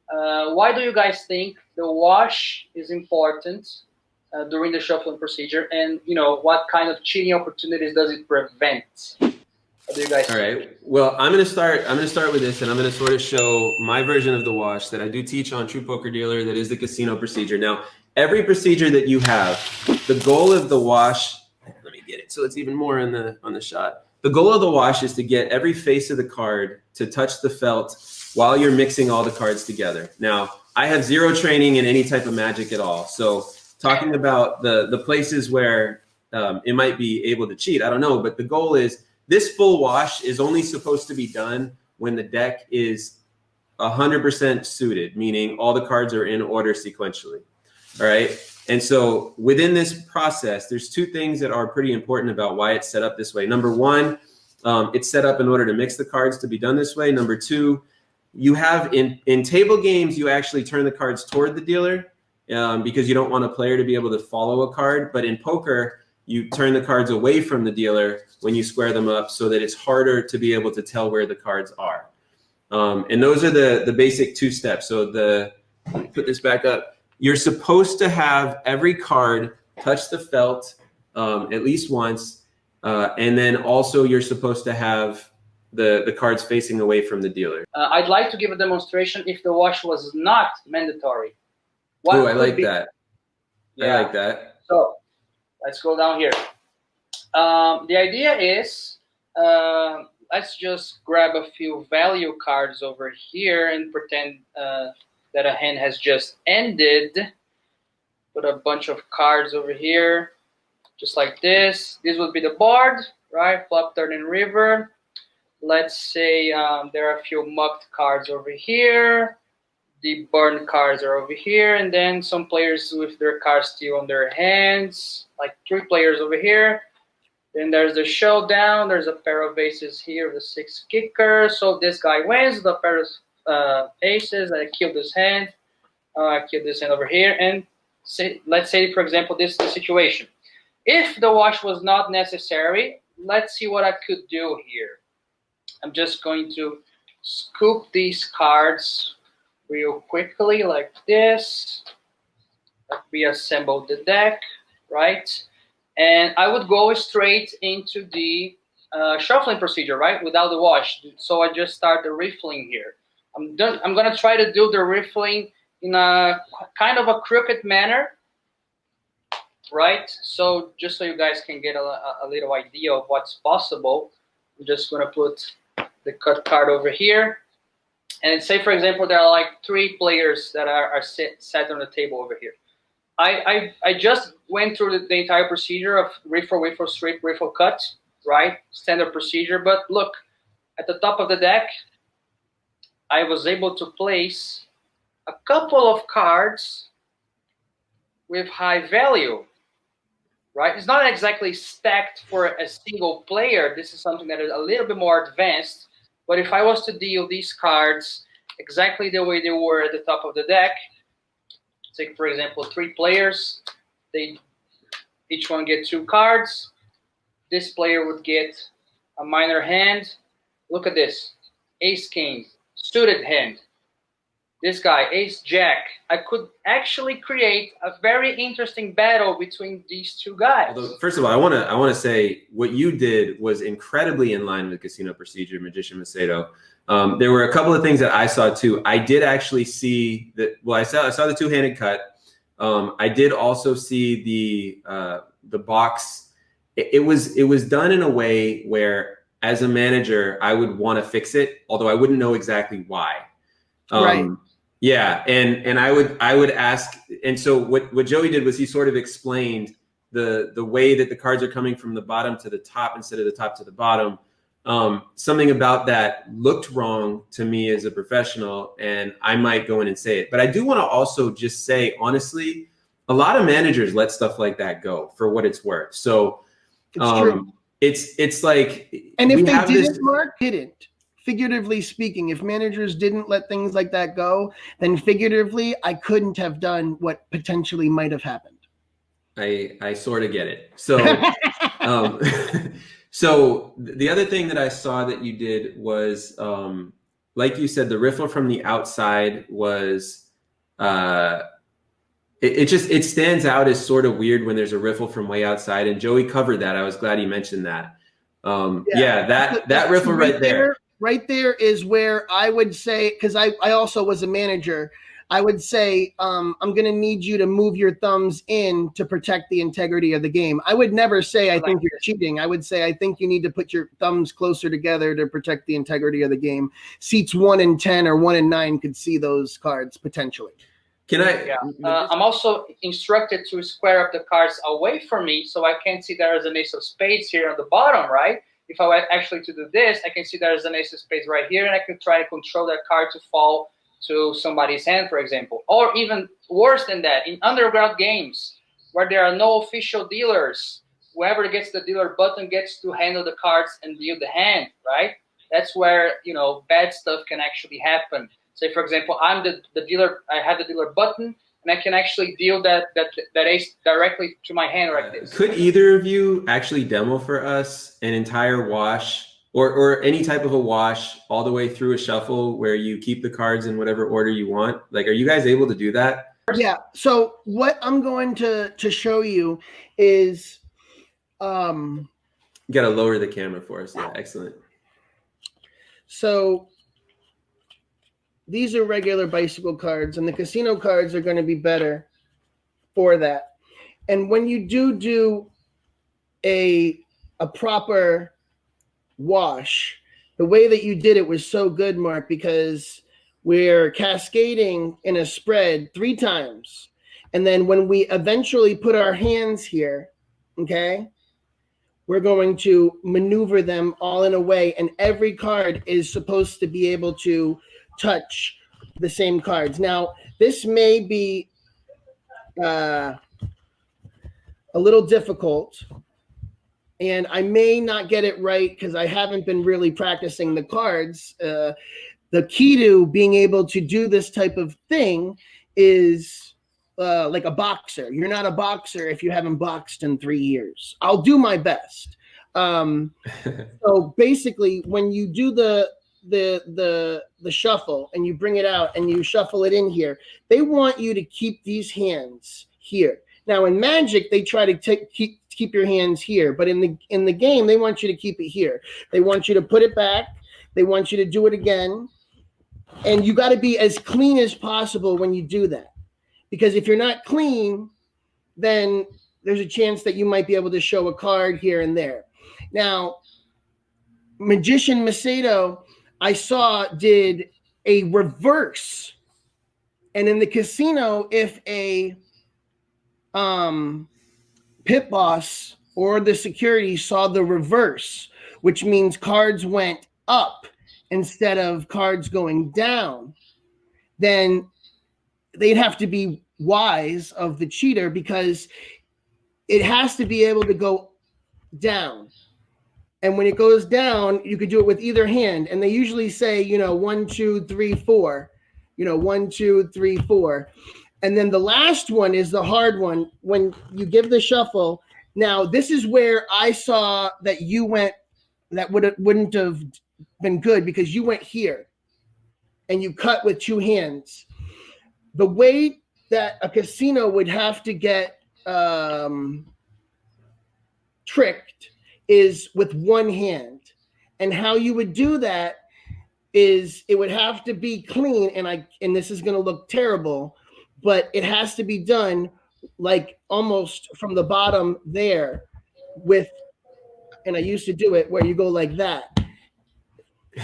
Why do you guys think the wash is important during the shuffling procedure, and what kind of cheating opportunities does it prevent? What do you guys All think? right. Well, I'm gonna start with this, and I'm gonna sort of show my version of the wash that I do teach on True Poker Dealer. That is the casino procedure. Now, every procedure that you have, the goal of the wash. Let me get it so it's even more on the shot. The goal of the wash is to get every face of the card to touch the felt while you're mixing all the cards together. Now, I have zero training in any type of magic at all, so talking about the places where it might be able to cheat, I don't know, but the goal is this full wash is only supposed to be done when the deck is 100% suited, meaning all the cards are in order sequentially. All right. And so within this process, there's two things that are pretty important about why it's set up this way. Number one, it's set up in order to mix the cards to be done this way. Number two, you have in table games, you actually turn the cards toward the dealer because you don't want a player to be able to follow a card. But in poker, you turn the cards away from the dealer when you square them up so that it's harder to be able to tell where the cards are. And those are the basic two steps. So let me put this back up. You're supposed to have every card touch the felt at least once. And then also you're supposed to have the cards facing away from the dealer. I'd like to give a demonstration if the wash was not mandatory. Oh, I like that. Yeah. I like that. So let's go down here. The idea is, let's just grab a few value cards over here and pretend that a hand has just ended. Put a bunch of cards over here, just like this. This would be the board, right? Flop, turn, and river. Let's say there are a few mucked cards over here. The burn cards are over here, and then some players with their cards still on their hands, like 3 players over here. Then there's the showdown. There's a pair of aces here, the 6 kicker. So this guy wins. The pair of aces. I killed this hand. I killed this hand over here. And let's say, for example, this is the situation. If the wash was not necessary, let's see what I could do here. I'm just going to scoop these cards real quickly like this. We assembled the deck, right? And I would go straight into the shuffling procedure, right? Without the wash. So I just start the riffling here. I'm gonna try to do the riffling in a kind of a crooked manner, right? So just so you guys can get a little idea of what's possible, I'm just gonna put the cut card over here. And say, for example, there are like 3 players that are sat on the table over here. I just went through the entire procedure of riffle, riffle, straight, riffle, cut, right? Standard procedure. But look, at the top of the deck, I was able to place a couple of cards with high value, right? It's not exactly stacked for a single player. This is something that is a little bit more advanced. But if I was to deal these cards exactly the way they were at the top of the deck, take, for example, 3 players, they each one get 2 cards. This player would get a minor hand. Look at this. Ace King, suited hand. This guy, Ace Jack. I could actually create a very interesting battle between these 2 guys. Although, first of all, I want to say what you did was incredibly in line with casino procedure, Magician Macedo. There were a couple of things that I saw too. I did actually see that. Well, I saw the 2-handed cut. I did also see the box. It was done in a way where, as a manager, I would want to fix it, although I wouldn't know exactly why. Right. Yeah, and I would ask, and so what Joey did was he sort of explained the way that the cards are coming from the bottom to the top instead of the top to the bottom. Something about that looked wrong to me as a professional, and I might go in and say it. But I do want to also just say, honestly, a lot of managers let stuff like that go for what it's worth. So It's true. It's like, and if they didn't, Mark didn't. Figuratively speaking, if managers didn't let things like that go, then figuratively, I couldn't have done what potentially might have happened. I sort of get it. So, so the other thing that I saw that you did was like you said, the riffle from the outside was, it stands out as sort of weird when there's a riffle from way outside, and Joey covered that. I was glad he mentioned that. That riffle right there. Right there is where I would say, because I also was a manager, I would say, I'm going to need you to move your thumbs in to protect the integrity of the game. I would never say, I think you're cheating. I would say, I think you need to put your thumbs closer together to protect the integrity of the game. Seats 1 and 10 or 1 and 9 could see those cards potentially. Can I? Yeah. I'm also instructed to square up the cards away from me, so I can see there is an ace of spades here on the bottom, right? If I were actually to do this, I can see there is an ace of spades right here, and I can try to control that card to fall to somebody's hand, for example. Or even worse than that, in underground games where there are no official dealers, whoever gets the dealer button gets to handle the cards and deal the hand, right? That's where, you know, bad stuff can actually happen. Say, for example, I'm the dealer, I have the dealer button, and I can actually deal that ace directly to my hand like this. Could either of you actually demo for us an entire wash or any type of a wash all the way through a shuffle where you keep the cards in whatever order you want? Like, are you guys able to do that? Yeah. So what I'm going to show you is You got to lower the camera for us. Yeah, excellent. So these are regular bicycle cards, and the casino cards are going to be better for that. And when you do a proper wash, the way that you did it was so good, Mark, because we're cascading in a spread 3 times. And then when we eventually put our hands here, okay, we're going to maneuver them all in a way, and every card is supposed to be able to touch the same cards. Now, this may be a little difficult, and I may not get it right because I haven't been really practicing the cards. The key to being able to do this type of thing is like a boxer. You're not a boxer if you haven't boxed in 3 years. I'll do my best. So basically, when you do the shuffle and you bring it out and you shuffle it in here, they want you to keep these hands here. Now in Magic, they try to keep your hands here, but in the game, they want you to keep it here. They want you to put it back. They want you to do it again, and you got to be as clean as possible when you do that, because if you're not clean, then there's a chance that you might be able to show a card here and there. Now, Magician Macedo, I saw, did a reverse. And in the casino, if a pit boss or the security saw the reverse, which means cards went up instead of cards going down, then they'd have to be wise of the cheater, because it has to be able to go down. And when it goes down, you could do it with either hand. And they usually say, 1, 2, 3, 4, 1, 2, 3, 4. And then the last one is the hard one. When you give the shuffle, now this is where I saw that you went, that wouldn't have been good, because you went here and you cut with 2 hands. The way that a casino would have to get tricked is with 1 hand. And how you would do that is it would have to be clean, and this is going to look terrible, but it has to be done like almost from the bottom there and I used to do it where you go like that.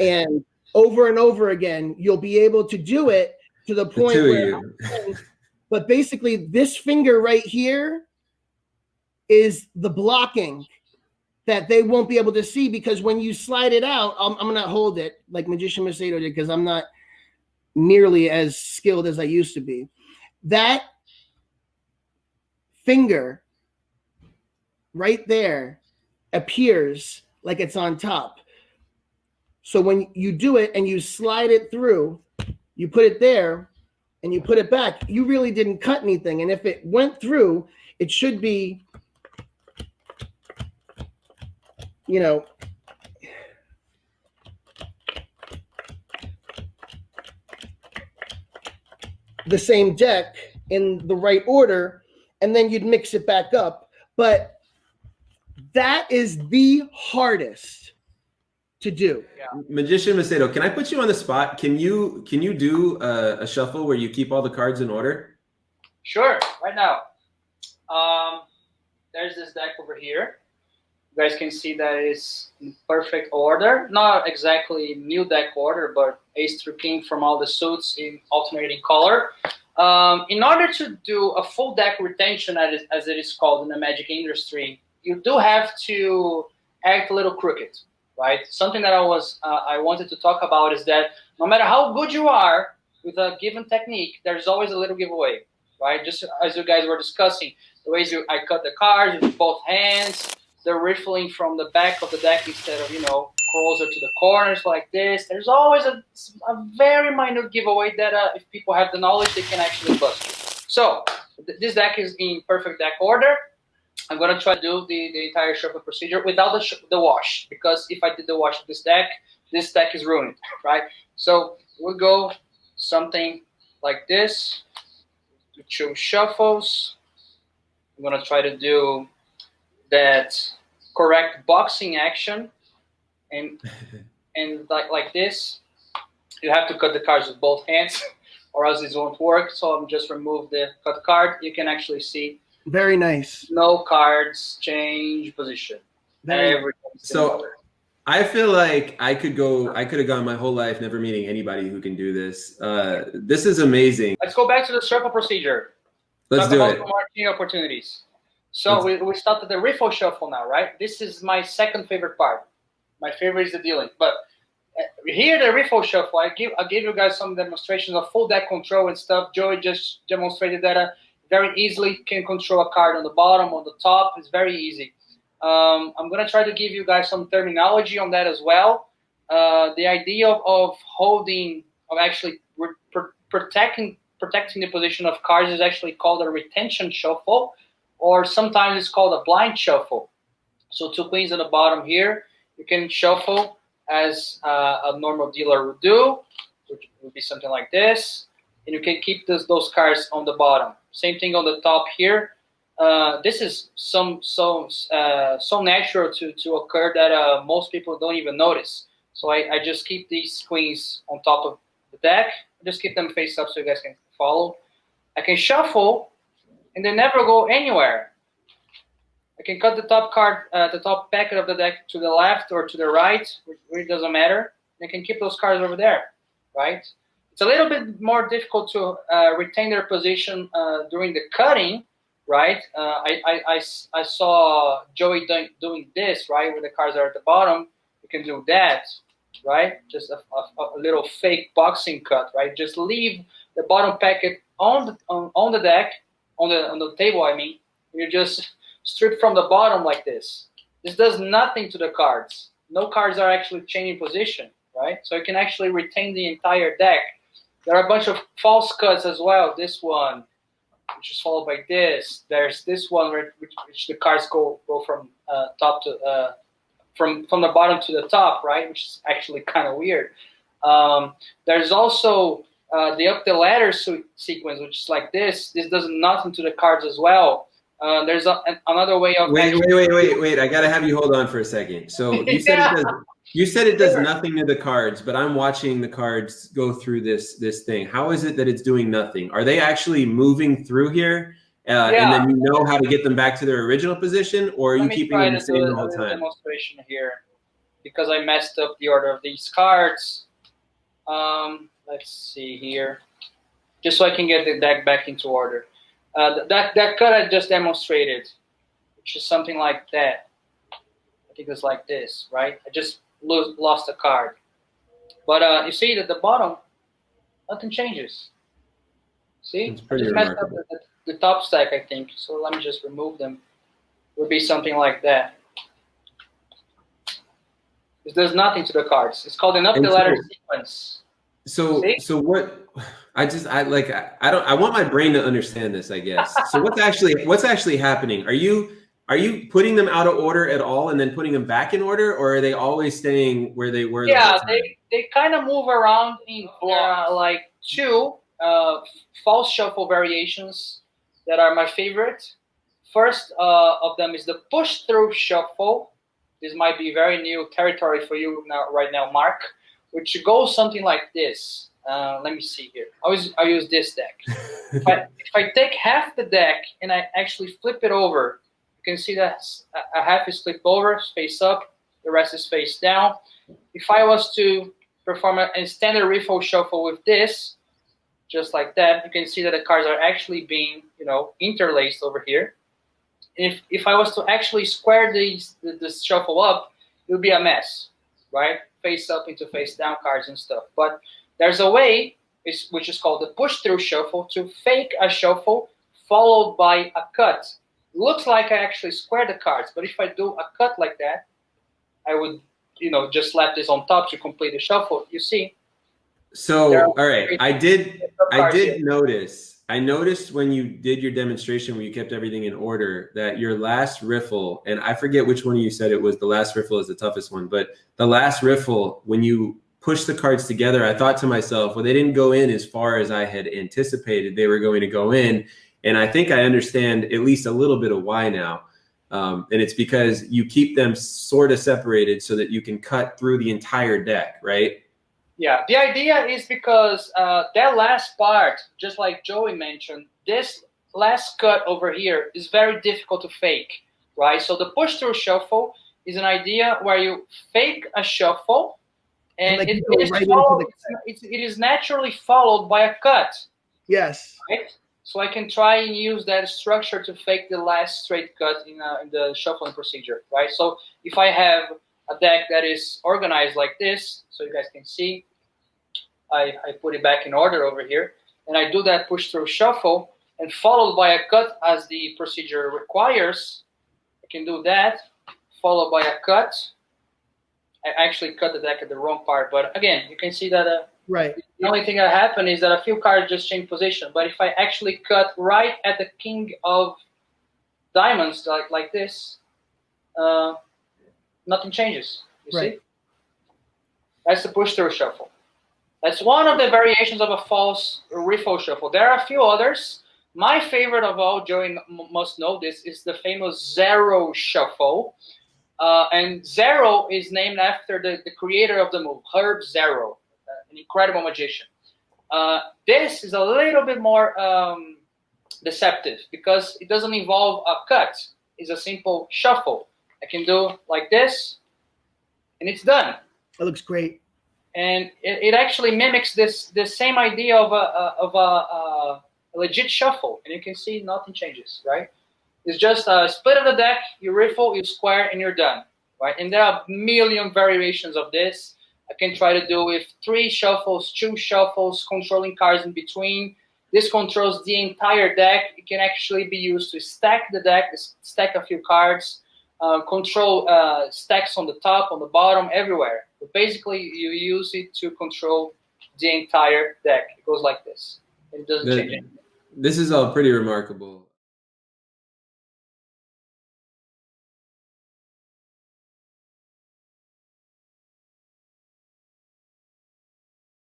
And over again, you'll be able to do it to the point where, but basically this finger right here is the blocking that they won't be able to see, because when you slide it out, I'm going to hold it like Magician Macedo did, because I'm not nearly as skilled as I used to be. That finger right there appears like it's on top. So when you do it and you slide it through, you put it there and you put it back, you really didn't cut anything. And if it went through, it should be, the same deck in the right order, and then you'd mix it back up. But that is the hardest to do. Yeah. Magician Macedo, can I put you on the spot? Can you do a shuffle where you keep all the cards in order? Sure, right now. There's this deck over here. You guys can see that it's in perfect order. Not exactly new deck order, but ace through king from all the suits in alternating color. In order to do a full deck retention, as it is called in the Magic industry, you do have to act a little crooked, right? Something that I wanted to talk about is that no matter how good you are with a given technique, there's always a little giveaway, right? Just as you guys were discussing, the ways I cut the cards with both hands, the riffling from the back of the deck instead of, closer to the corners like this. There's always a very minute giveaway that if people have the knowledge, they can actually bust you. So this deck is in perfect deck order. I'm going to try to do the entire shuffle procedure without the wash, because if I did the wash of this deck is ruined, right? So we'll go something like this. To choose shuffles. I'm going to try to do that correct boxing action, and like this. You have to cut the cards with both hands, or else this won't work. So I'm just remove the cut card. You can actually see. Very nice. No cards change position. So I feel like I could have gone my whole life never meeting anybody who can do this. This is amazing. Let's go back to the shuffle procedure. Let's do it. Marketing opportunities. So we started the riffle shuffle now, right? This is my second favorite part. My favorite is the dealing, but here the riffle shuffle. I gave you guys some demonstrations of full deck control and stuff. Joey just demonstrated that very easily can control a card on the bottom, on the top. It's very easy. I'm gonna try to give you guys some terminology on that as well. The idea of holding, of actually protecting the position of cards is actually called a retention shuffle, or sometimes it's called a blind shuffle. So 2 queens on the bottom here, you can shuffle as a normal dealer would do, which would be something like this, and you can keep those cards on the bottom. Same thing on the top here. This is so natural to occur that most people don't even notice. So I just keep these queens on top of the deck. Just keep them face up so you guys can follow. I can shuffle, and they never go anywhere. I can cut the top card, the top packet of the deck to the left or to the right, which really doesn't matter. I can keep those cards over there, right? It's a little bit more difficult to retain their position during the cutting, right? I saw Joey doing this, right, where the cards are at the bottom. You can do that, right? Just a little fake boxing cut, right? Just leave the bottom packet on the deck, on the table. I mean, you just strip from the bottom like this. This does nothing to the cards. No cards are actually changing position, right? So you can actually retain the entire deck. There are a bunch of false cuts as well. This one, which is followed by this. There's this one which the cards go from top to from the bottom to the top, right? Which is actually kind of weird. There's also the up the ladder sequence, which is like this. This does nothing to the cards as well. There's another way of wait. I gotta have you hold on for a second. So you said you said it does nothing to the cards, but I'm watching the cards go through this thing. How is it that it's doing nothing? Are they actually moving through here, and then you know how to get them back to their original position, or are you keeping them the same the whole time? Demonstration here, because I messed up the order of these cards. Let's see here, just so I can get the deck back into order. That cut I just demonstrated, which is something like that. I think it's like this, right? I just lost a card. But you see that the bottom, nothing changes. See? It's pretty I just messed up the top stack, I think. So let me just remove them. It would be something like that. This does nothing to the cards. It's called an up the ladder sequence. So what? I want my brain to understand this, I guess. So what's actually happening? Are you putting them out of order at all and then putting them back in order, or are they always staying where they were? Yeah, they kind of move around in like 2 false shuffle variations that are my favorite. First of them is the push-through shuffle. This might be very new territory for you right now, Marc, which goes something like this. Let me see here. I use this deck. If I take half the deck and I actually flip it over, you can see that a half is flipped over, face up, the rest is face down. If I was to perform a standard riffle shuffle with this, just like that, you can see that the cards are actually being, interlaced over here. And if I was to actually square this shuffle up, it would be a mess, right? Face up into face down cards and stuff. But there's a way, which is called the push-through shuffle, to fake a shuffle followed by a cut. It looks like I actually square the cards, but if I do a cut like that, I would, just slap this on top to complete the shuffle. You see? So, all right, I did notice. I noticed when you did your demonstration where you kept everything in order that your last riffle, and I forget which one of you said it was, the last riffle is the toughest one, but the last riffle, when you push the cards together, I thought to myself, well, they didn't go in as far as I had anticipated they were going to go in. And I think I understand at least a little bit of why now. And it's because you keep them sort of separated so that you can cut through the entire deck, right? Yeah, the idea is because that last part, just like Joey mentioned, this last cut over here is very difficult to fake, right? So the push-through shuffle is an idea where you fake a shuffle, and it is naturally followed by a cut. Yes. Right? So I can try and use that structure to fake the last straight cut in the shuffling procedure, right? So if I have a deck that is organized like this, so you guys can see, I put it back in order over here, and I do that push-through shuffle, and followed by a cut as the procedure requires. I can do that, followed by a cut. I actually cut the deck at the wrong part, but again, you can see that right. The only thing that happened is that a few cards just change position. But if I actually cut right at the king of diamonds, like this, nothing changes. You see? That's the push-through shuffle. That's one of the variations of a false riffle shuffle. There are a few others. My favorite of all, Joey must know this, is the famous zero shuffle. And zero is named after the creator of the move, Herb Zero, an incredible magician. This is a little bit more deceptive because it doesn't involve a cut. It's a simple shuffle. I can do like this, and it's done. That looks great. And it actually mimics this same idea of a legit shuffle, and you can see nothing changes, right? It's just a split of the deck, you riffle, you square, and you're done, right? And there are a million variations of this. I can try to do with 3 shuffles, 2 shuffles, controlling cards in between. This controls the entire deck. It can actually be used to stack the deck, stack a few cards, control stacks on the top, on the bottom, everywhere. But basically, you use it to control the entire deck. It goes like this. It doesn't change anything. This is all pretty remarkable.